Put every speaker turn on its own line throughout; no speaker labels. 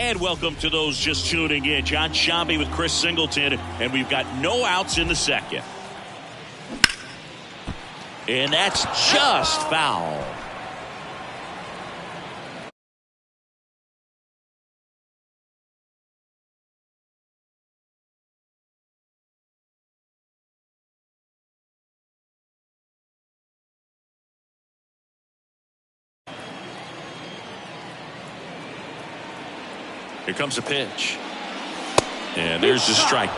And welcome to those just tuning in. John Shambi with Chris Singleton, and we've got no outs in the second. And that's just foul. Here comes a pitch. And there's the strike.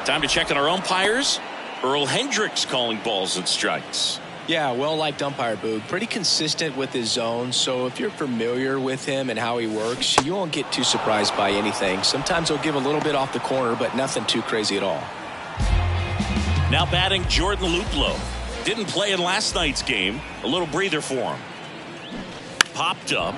Time to check on our umpires. Earl Hendricks calling balls and strikes.
Yeah, well-liked umpire, Boog. Pretty consistent with his zone, so if you're familiar with him and how he works, you won't get too surprised by anything. Sometimes he'll give a little bit off the corner, but nothing too crazy at all.
Now batting Jordan Luplow. Didn't play in last night's game. A little breather for him. Popped up.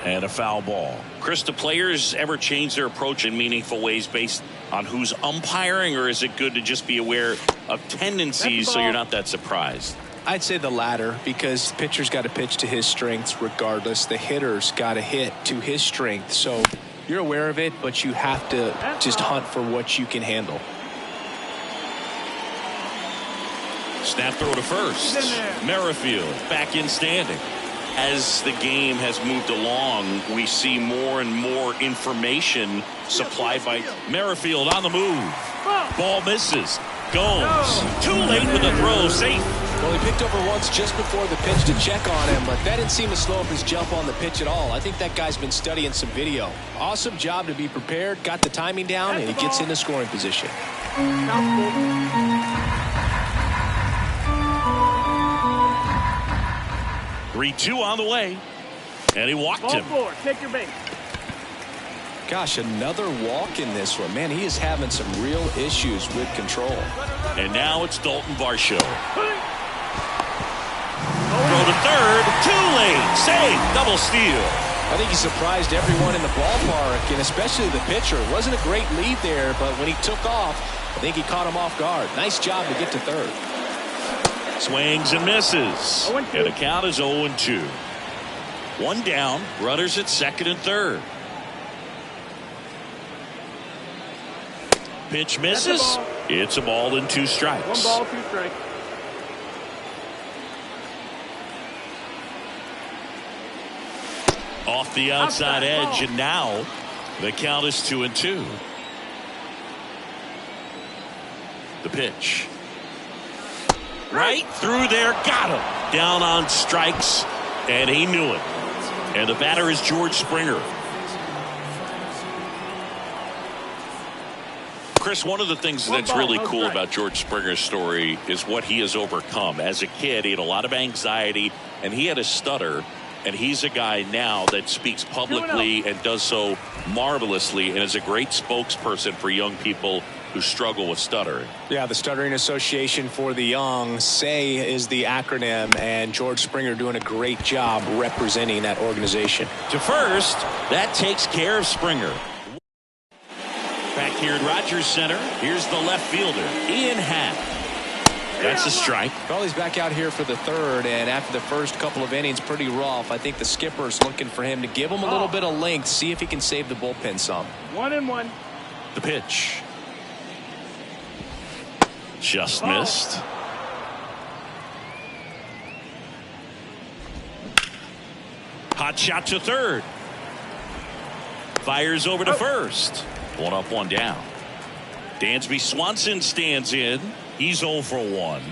And a foul ball. Chris, do players ever change their approach in meaningful ways based on who's umpiring, or is it good to just be aware of tendencies so you're not that surprised?
I'd say the latter, because the pitcher's got to pitch to his strengths regardless. The hitter's got to hit to his strength. So you're aware of it, but you have to just hunt for what you can handle.
Snap throw to first. Merrifield back in standing. As the game has moved along, we see more and more information supplied by Merrifield on the move. Ball misses. Gomes too late with the throw. Safe.
Well, he picked over once just before the pitch to check on him, but that didn't seem to slow up his jump on the pitch at all. I think that guy's been studying some video. Awesome job to be prepared, got the timing down, and he gets into scoring position.
3-2 on the way. And he walked him.
Take your base.
Gosh, another walk in this one. Man, he is having some real issues with control.
And now it's Dalton Varsho. Throw to third. Too late. Save. Double steal.
I think he surprised everyone in the ballpark, and especially the pitcher. It wasn't a great lead there, but when he took off, I think he caught him off guard. Nice job to get to third.
Swings and misses. And the count is 0-2. One down. Runners at second and third. Pitch misses. It's a ball and 2 strikes.
1 ball, 2 strikes.
Off the outside edge, and now the count is 2-2. The pitch. Right through there, got him. Down on strikes, and he knew it. And the batter is George Springer. Chris, one of the things that's really cool about George Springer's story is what he has overcome. As a kid, he had a lot of anxiety, and he had a stutter. And he's a guy now that speaks publicly and does so marvelously and is a great spokesperson for young people who struggle with stuttering.
Yeah, the Stuttering Association for the Young, SAY is the acronym, and George Springer doing a great job representing that organization.
To first, that takes care of Springer. Back here at Rogers Center, here's the left fielder, Ian Happ. That's a strike.
Well, he's back out here for the third, and after the first couple of innings, pretty rough. I think the skipper's looking for him to give him a little bit of length, see if he can save the bullpen some.
1-1.
The pitch. Just missed. Hot shot to third. Fires over to first. 1 up, 1 down. Dansby Swanson stands in. He's 0 for 1.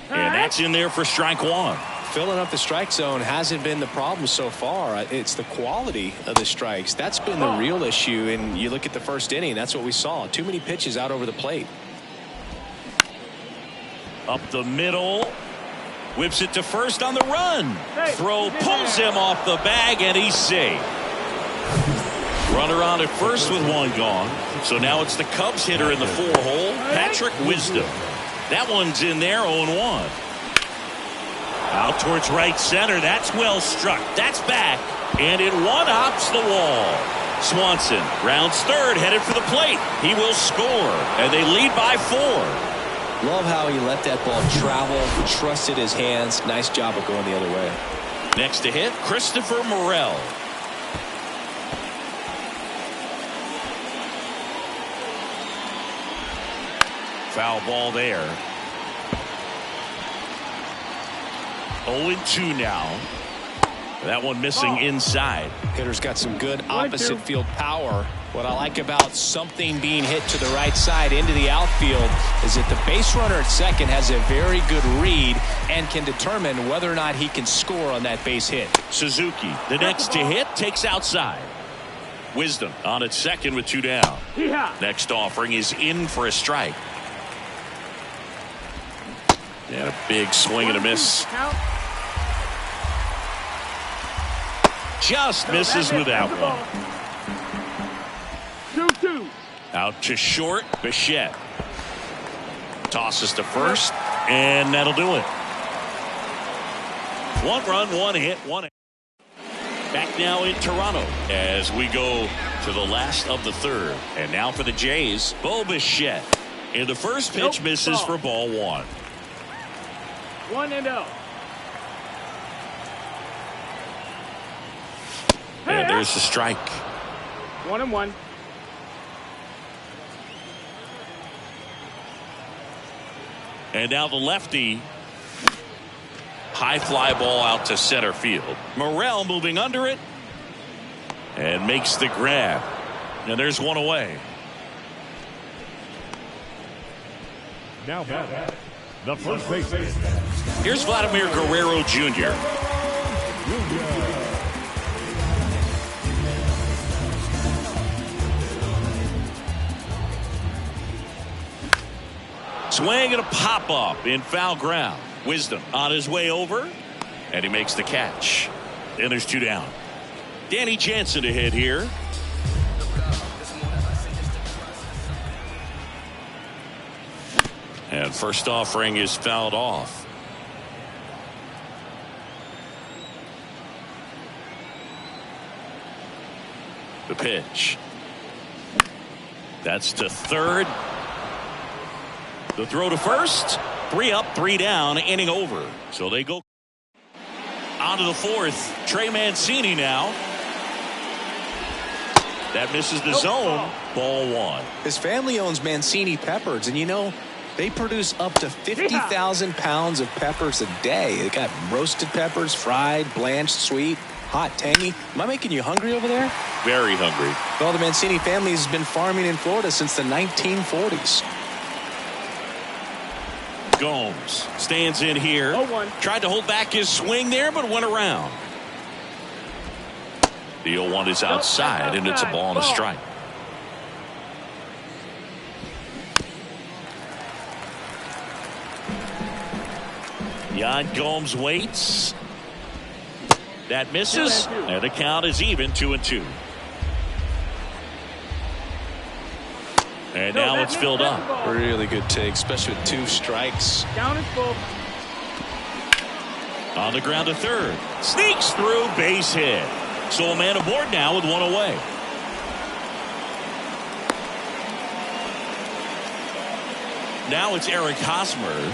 And that's in there for strike 1.
Filling up the strike zone hasn't been the problem so far. It's the quality of the strikes. That's been the real issue. And you look at the first inning, that's what we saw. Too many pitches out over the plate.
Up the middle. Whips it to first on the run. Throw pulls him off the bag, and he's safe. Runner on at first with 1 gone. So now it's the Cubs hitter in the 4-hole, Patrick Wisdom. That one's in there, 0-1. Out towards right center. That's well struck. That's back. And it one-hops the wall. Swanson rounds third, headed for the plate. He will score, and they lead by 4.
Love how he let that ball travel, trusted his hands. Nice job of going the other way.
Next to hit, Christopher Morel. Foul ball there. 0-2 now. That one missing inside.
Hitter's got some good opposite field power. What I like about something being hit to the right side into the outfield is that the base runner at second has a very good read and can determine whether or not he can score on that base hit.
Suzuki, the next to hit, takes outside. Wisdom on at second with 2 down. Next offering is in for a strike. And a big swing and a miss. Just misses with that one.
2-2.
Out to short, Bichette. Tosses to first, and that'll do it. 1 run, 1 hit, 1 out. Back now in Toronto as we go to the last of the third. And now for the Jays, Bo Bichette. And the first pitch misses for ball 1.
1-0.
And there's the strike.
1-1.
And now the lefty. High fly ball out to center field. Morel moving under it. And makes the grab. And there's one away.
Now back. The first baseman.
Here's Vladimir Guerrero Jr. Swing and a pop up in foul ground. Wisdom on his way over, and he makes the catch. And there's 2 down. Danny Jansen to hit here. And first offering is fouled off. The pitch. That's to third. The throw to first. 3 up, 3 down, inning over. So they go on to the fourth. Trey Mancini now. That misses the zone. Ball 1.
His family owns Mancini Peppers, and you know, they produce up to 50,000 pounds of peppers a day. They got roasted peppers, fried, blanched, sweet, hot, tangy. Am I making you hungry over there?
Very hungry.
Well, the Mancini family has been farming in Florida since the 1940s.
Gomes stands in here.
0-1.
Tried to hold back his swing there, but went around. The 0-1 is outside, and it's a ball and a strike. Yan Gomes waits. That misses, and the count is even 2-2. And now it's filled up.
Really good take, especially with 2 strikes.
Down is full.
On the ground to third. Sneaks through, base hit. So a man aboard now with 1 away. Now it's Eric Hosmer.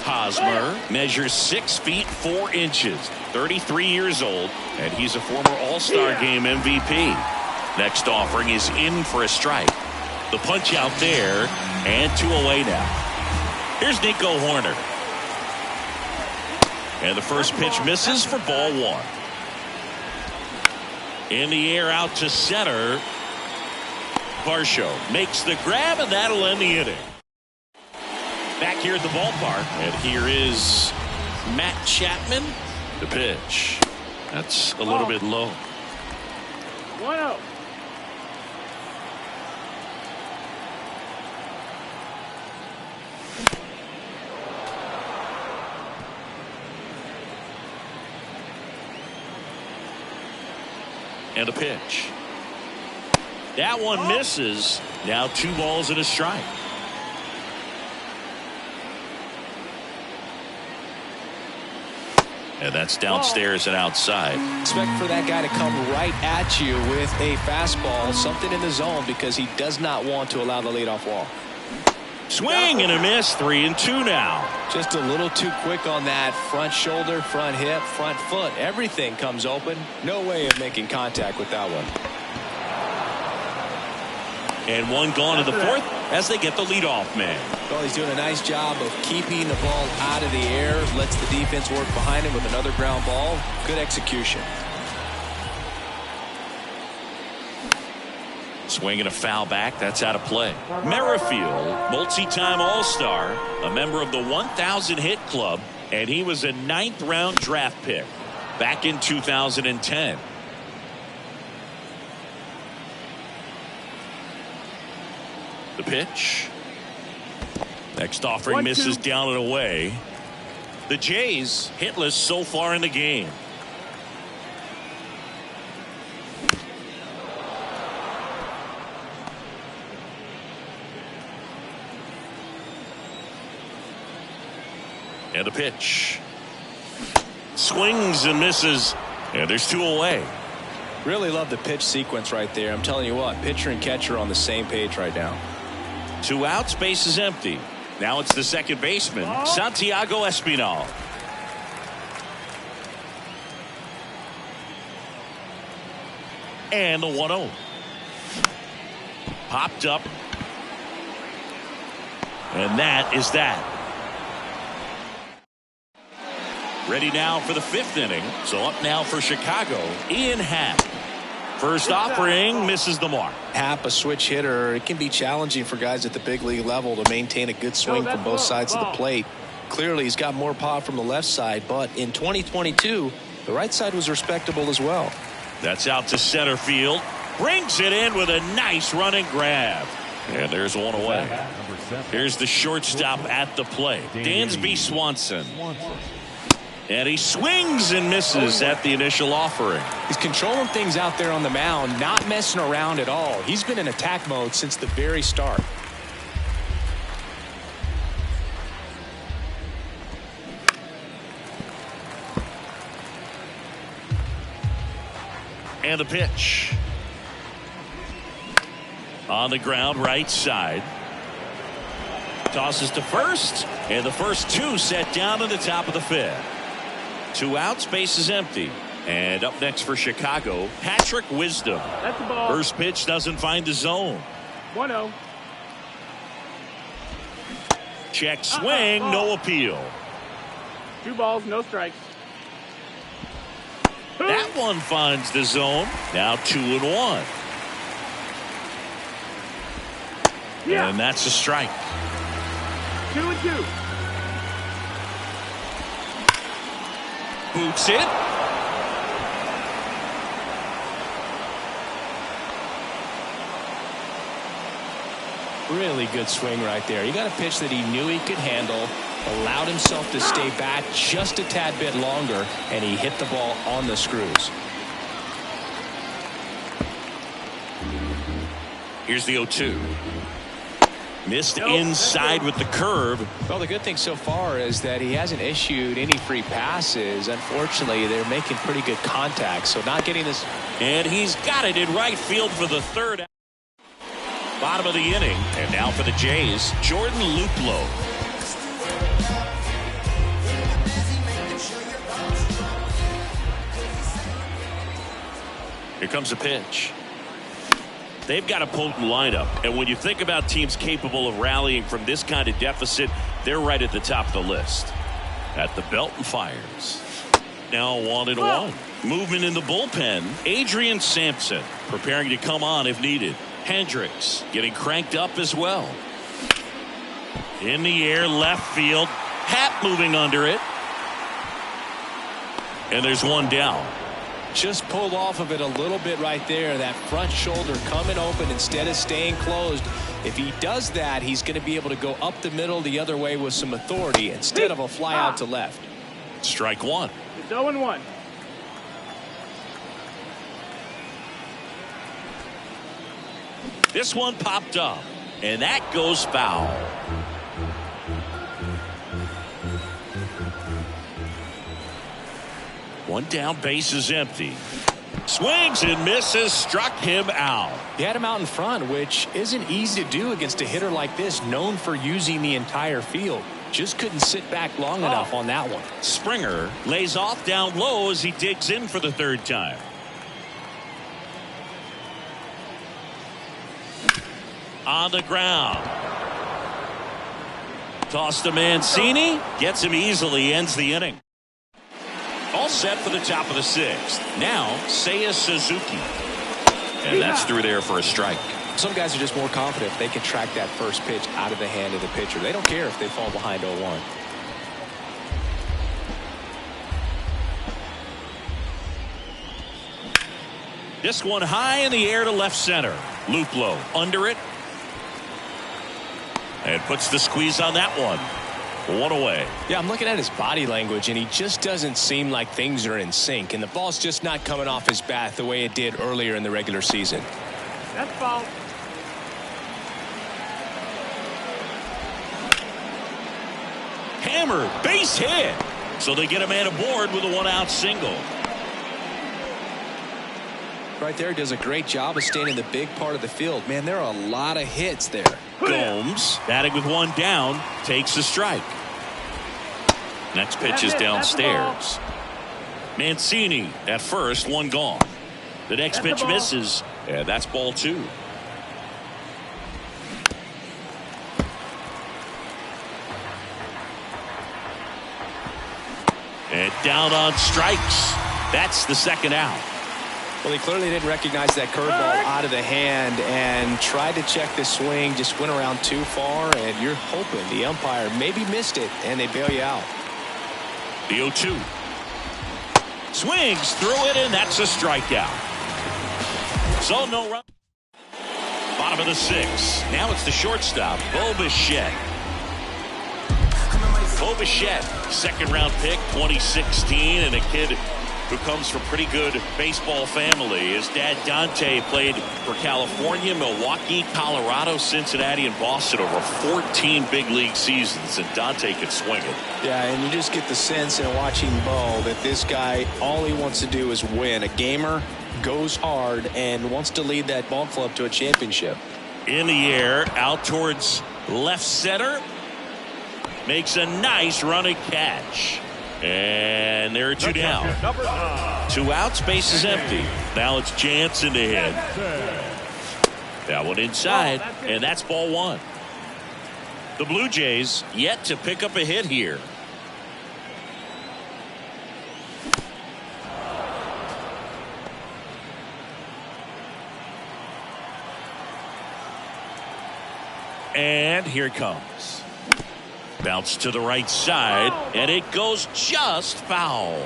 Hosmer measures 6 feet 4 inches, 33 years old, and he's a former All-Star Game MVP. Next offering is in for a strike. The punch out there, and 2 away now. Here's Nico Horner. And the first pitch misses for ball 1. In the air out to center. Varsho makes the grab, and that'll end the inning. Back here at the ballpark, and here is Matt Chapman. The pitch. That's a little bit low.
1-0.
And a pitch. That one misses. Now 2 balls and a strike. And that's downstairs and outside.
Expect for that guy to come right at you with a fastball, something in the zone, because he does not want to allow the leadoff walk.
Swing and a miss. 3-2 now.
Just a little too quick on that front shoulder, front hip, front foot. Everything comes open. No way of making contact with that one.
And one gone in the fourth as they get the leadoff man.
Well, he's doing a nice job of keeping the ball out of the air. Lets the defense work behind him with another ground ball. Good execution.
Swing and a foul back. That's out of play. Merrifield, multi-time All-Star, a member of the 1,000 hit club, and he was a 9th-round draft pick back in 2010. The pitch. Next offering misses down and away. The Jays hitless so far in the game. And the pitch. Swings and misses. And there's 2 away.
Really love the pitch sequence right there. I'm telling you what, pitcher and catcher are on the same page right now.
2 outs, base is empty. Now it's the second baseman, Santiago Espinal. And the 1-0. Popped up. And that is that. Ready now for the 5th inning. So up now for Chicago, Ian Happ. First offering misses the mark.
Happ, a switch hitter. It can be challenging for guys at the big league level to maintain a good swing from both sides of the plate. Clearly he's got more power from the left side, but in 2022 the right side was respectable as well.
That's out to center field. Brings it in with a nice running grab. And there's 1 away. Here's the shortstop at the plate, Dansby Swanson. And he swings and misses at the initial offering.
He's controlling things out there on the mound, not messing around at all. He's been in attack mode since the very start.
And the pitch. On the ground, right side. Tosses to first. And the first 2 set down to the top of the 5th. 2 outs, base is empty. And up next for Chicago, Patrick Wisdom.
That's the ball.
First pitch doesn't find the zone.
1-0.
Check swing, no appeal.
2 balls, no strikes.
That one finds the zone. Now 2-1.
Yeah.
And that's a strike.
2-2.
Boots it.
Really good swing right there. He got a pitch that he knew he could handle, allowed himself to stay back just a tad bit longer, and he hit the ball on the screws.
Here's the 0-2. Missed inside with the curve.
Well, the good thing so far is that he hasn't issued any free passes. Unfortunately, they're making pretty good contact, so not getting this.
And he's got it in right field for the 3rd. Bottom of the inning. And now for the Jays, Jordan Luplow. Here comes a pitch. They've got a potent lineup, and when you think about teams capable of rallying from this kind of deficit, they're right at the top of the list. At the belt and fires. Now 1-1. Movement in the bullpen. Adrian Sampson preparing to come on if needed. Hendricks getting cranked up as well. In the air, left field. Happ moving under it. And there's 1 down.
Just pulled off of it a little bit right there. That front shoulder coming open instead of staying closed. If he does that, he's going to be able to go up the middle the other way with some authority instead of a fly out to left.
Strike 1.
It's 0-1.
This one popped up, and that goes foul. One down, base is empty. Swings and misses, struck him out.
He had him out in front, which isn't easy to do against a hitter like this, known for using the entire field. Just couldn't sit back long enough on that one.
Springer lays off down low as he digs in for the third time. On the ground. Toss to Mancini. Gets him easily, ends the inning. All set for the top of the sixth. Now, Seiya Suzuki. And that's through there for a strike.
Some guys are just more confident if they can track that first pitch out of the hand of the pitcher. They don't care if they fall behind 0-1.
This one high in the air to left center. Luplow under it. And puts the squeeze on that one. One away.
Yeah, I'm looking at his body language, and he just doesn't seem like things are in sync. And the ball's just not coming off his bat the way it did earlier in the regular season.
That's foul.
Hammer, base hit. So they get a man aboard with a one-out single.
Right there, does a great job of staying in the big part of the field. Man, there are a lot of hits there.
Gomes, batting with one down, takes a strike. Next pitch is downstairs. Mancini at first, one gone. The next pitch misses, and that's ball two. And down on strikes. That's the second out.
Well, he clearly didn't recognize that curveball out of the hand and tried to check the swing, just went around too far, and you're hoping the umpire maybe missed it, and they bail you out.
The 0-2. Swings through it, and that's a strikeout. So no run. Bottom of the sixth. Now it's the shortstop, Bo Bichette. Bo Bichette, second round pick, 2016, and a kid who comes from pretty good baseball family. His dad Dante played for California, Milwaukee, Colorado, Cincinnati, and Boston over 14 big league seasons, and Dante could swing it.
Yeah, and you just get the sense in watching Bo that this guy, all he wants to do is win. A gamer, goes hard, and wants to lead that ball club to a championship.
In the air, out towards left center. Makes a nice running catch. And there are two down. Two outs, base is empty. Now it's Jansen to hit. That one inside, and that's ball one. The Blue Jays yet to pick up a hit here. And here it comes. Bounce to the right side, and it goes just foul.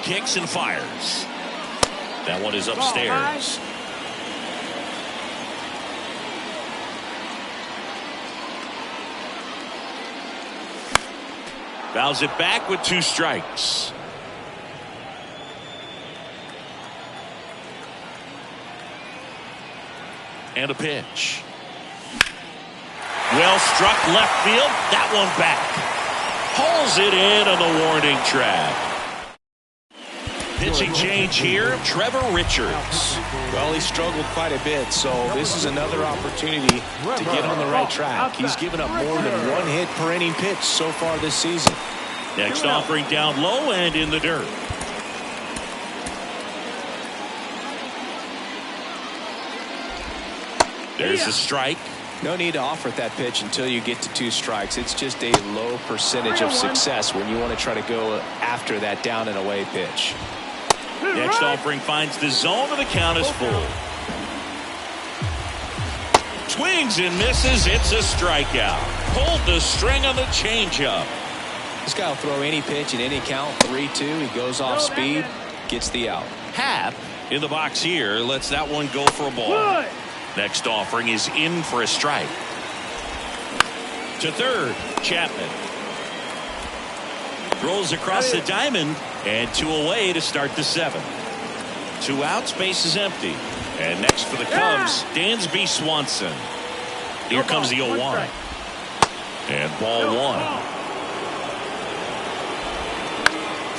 Kicks and fires. That one is upstairs. Fouls it back with two strikes. And a pitch. Well struck left field. That one back. Pulls it in on the warning track. Pitching change here, Trevor Richards.
Well, he struggled quite a bit, so this is another opportunity to get on the right track. He's given up more than one hit per inning pitch so far this season.
Next offering down low and in the dirt. There's a strike.
No need to offer that pitch until you get to two strikes. It's just a low percentage of success when you want to try to go after that down and away pitch.
Next offering finds the zone, and the count is full. Swings and misses. It's a strikeout. Pulled the string on the changeup.
This guy will throw any pitch in any count. 3-2. He goes off speed, gets the out.
Happ in the box here lets that one go for a ball. Next offering is in for a strike. To third, Chapman. Rolls across the diamond, and two away to start the seventh. Two outs, base is empty. And next for the Cubs, Dansby Swanson. Here comes the 0-1. And ball one.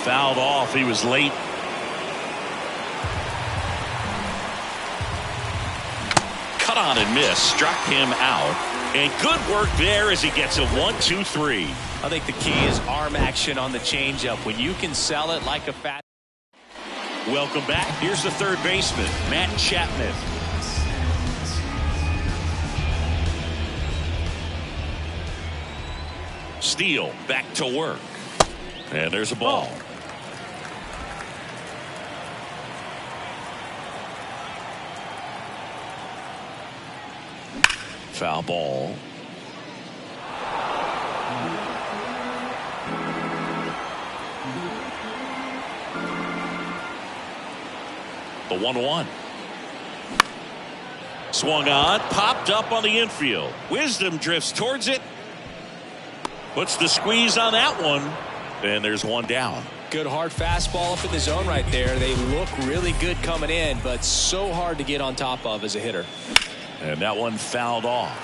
Fouled off. He was late. Cut on and miss. Struck him out. And good work there as he gets a 1-2-3.
I think the key is arm action on the changeup. When you can sell it like a fat.
Welcome back. Here's the third baseman, Matt Chapman. Steele back to work. And there's a ball. Foul ball. The 1-1. Swung on, popped up on the infield. Wisdom drifts towards it. Puts the squeeze on that one. And there's one down.
Good hard fastball up in the zone right there. They look really good coming in, but so hard to get on top of as a hitter.
And that one fouled off.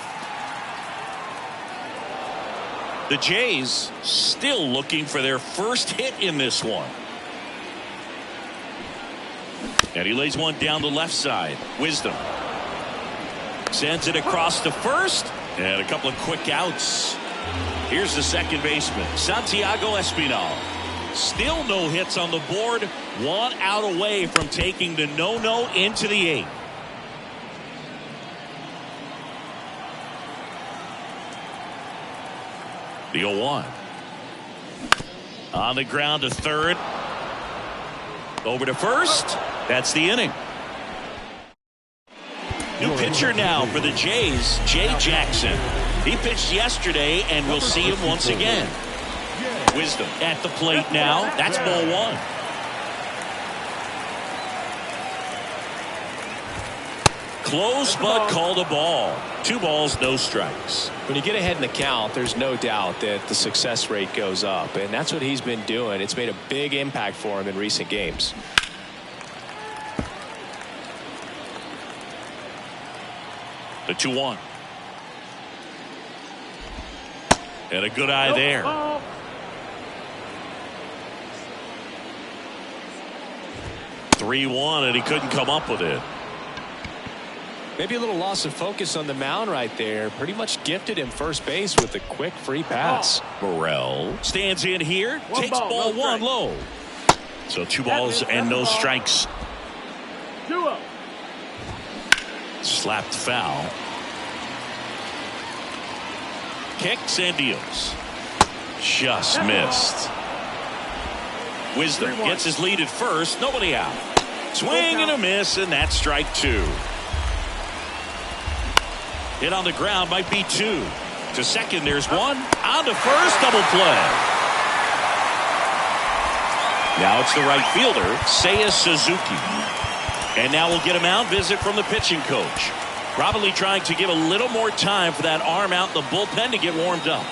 The Jays still looking for their first hit in this one. And he lays one down the left side. Wisdom sends it across to first. And a couple of quick outs. Here's the second baseman, Santiago Espinal. Still no hits on the board. 1 out away from taking the no-no into the 8th. The 0-1. On the ground to third. Over to first. That's the inning. New pitcher now for the Jays, Jay Jackson. He pitched yesterday, and we'll see him once again. Wisdom at the plate now. That's ball 1. Close, but called a ball. 2 balls, no strikes.
When you get ahead in the count, there's no doubt that the success rate goes up, and that's what he's been doing. It's made a big impact for him in recent games.
The 2-1. And a good eye there. 3-1, and he couldn't come up with it.
Maybe a little loss of focus on the mound right there. Pretty much gifted him first base with a quick free pass.
Morel stands in here, takes ball 1 low. So 2 balls and no strikes.
2-0.
Slapped foul. Kicks and deals. Just missed. Wisdom gets his lead at first. Nobody out. Swing and a miss, and that's strike 2. Hit on the ground might be 2. To second, there's 1. On to first, double play. Now it's the right fielder, Seiya Suzuki. And now we'll get a mound visit from the pitching coach. Probably trying to give a little more time for that arm out in the bullpen to get warmed up.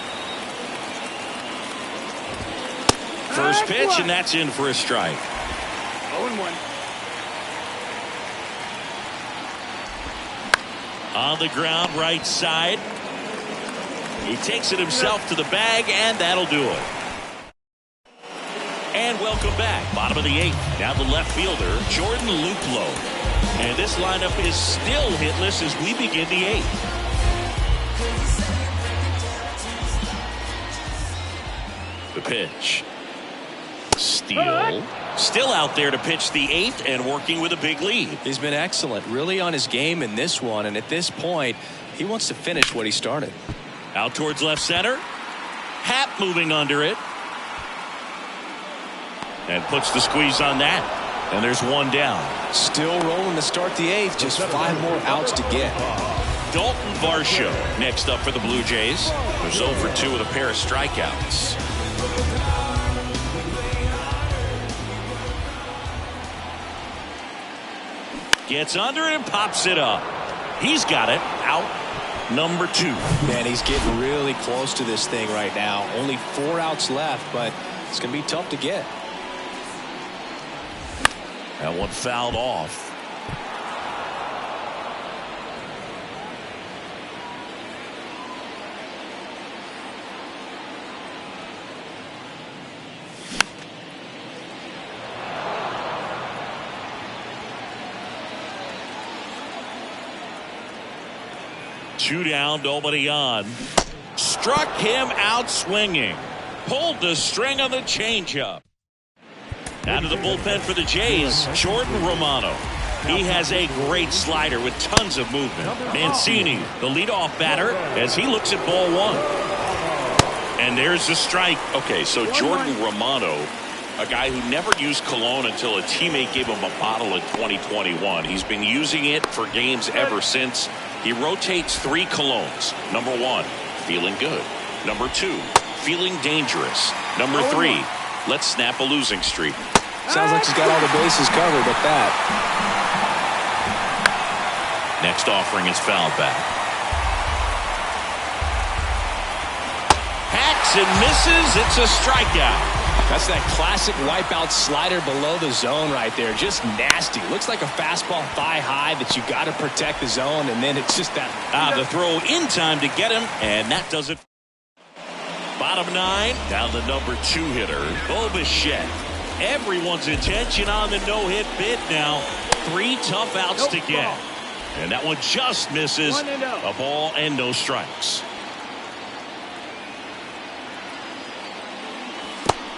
First pitch, and that's in for a strike.
0-1.
On the ground, right side. He takes it himself to the bag, and that'll do it. And welcome back. Bottom of the 8th. Now the left fielder, Jordan Luplow. And this lineup is still hitless as we begin the 8th. The pitch. Steele still out there to pitch the 8th and working with a big lead.
He's been excellent, really on his game in this one, and at this point he wants to finish what he started.
Out towards left center. Happ moving under it and puts the squeeze on that, and there's 1 down.
Still rolling to start the 8th, just 5 more outs to get.
Dalton Varsho next up for the Blue Jays. They're 0 for 2 with a pair of strikeouts. Gets under it and pops it up. He's got it. Out number 2.
Man, he's getting really close to this thing right now. Only 4 outs left, but it's going to be tough to get.
That one fouled off. Two down, nobody on. Struck him out swinging. Pulled the string on the changeup. Down to the bullpen for the Jays, Jordan Romano. He has a great slider with tons of movement. Mancini, the leadoff batter, as he looks at ball one. And there's the strike. Okay, so Jordan Romano, a guy who never used cologne until a teammate gave him a bottle in 2021. He's been using it for games ever since. He rotates 3 colognes. Number 1, feeling good. Number 2, feeling dangerous. Number 3, let's snap a losing streak.
Sounds like he's got all the bases covered at that.
Next offering is fouled back. Hacks and misses. It's a strikeout.
That's that classic wipeout slider below the zone right there. Just nasty. Looks like a fastball thigh high that you got to protect the zone, and then it's just that.
The throw in time to get him, and that does it. Bottom 9, down the number 2 hitter, Bo Bichette. Everyone's attention on the no-hit bid now. 3 tough outs to get. And that one just misses. A ball and no strikes.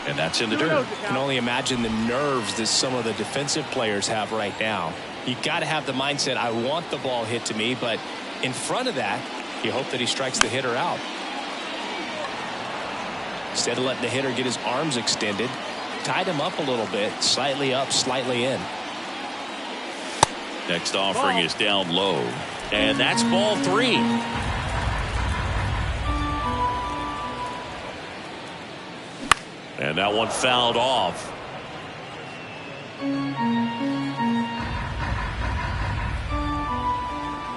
And that's in the dirt.
I can only imagine the nerves that some of the defensive players have right now. You got to have the mindset, I want the ball hit to me, but in front of that, you hope that he strikes the hitter out. Instead of letting the hitter get his arms extended, tied him up a little bit, slightly up, slightly in.
Next offering is down low, and that's ball 3. And that one fouled off.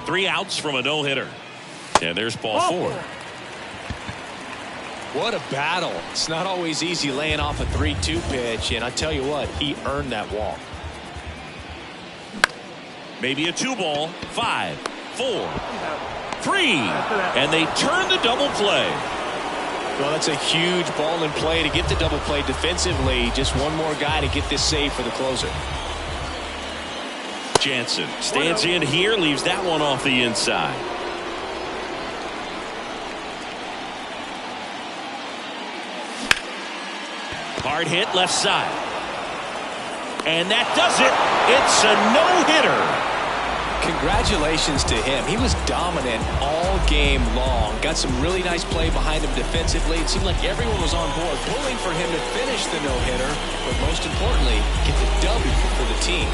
Three outs from a no-hitter. And there's ball 4.
What a battle. It's not always easy laying off a 3-2 pitch, and I tell you what, he earned that walk.
Maybe a 2-ball. 5, 4, 3. And they turn the double play.
Well, that's a huge ball in play to get the double play defensively. Just one more guy to get this save for the closer.
Jansen stands in here, leaves that one off the inside. Hard hit left side. And that does it. It's a no-hitter.
Congratulations to him. He was dominant all game long. Got some really nice play behind him defensively. It seemed like everyone was on board, pulling for him to finish the no-hitter, but most importantly, get the W for the team.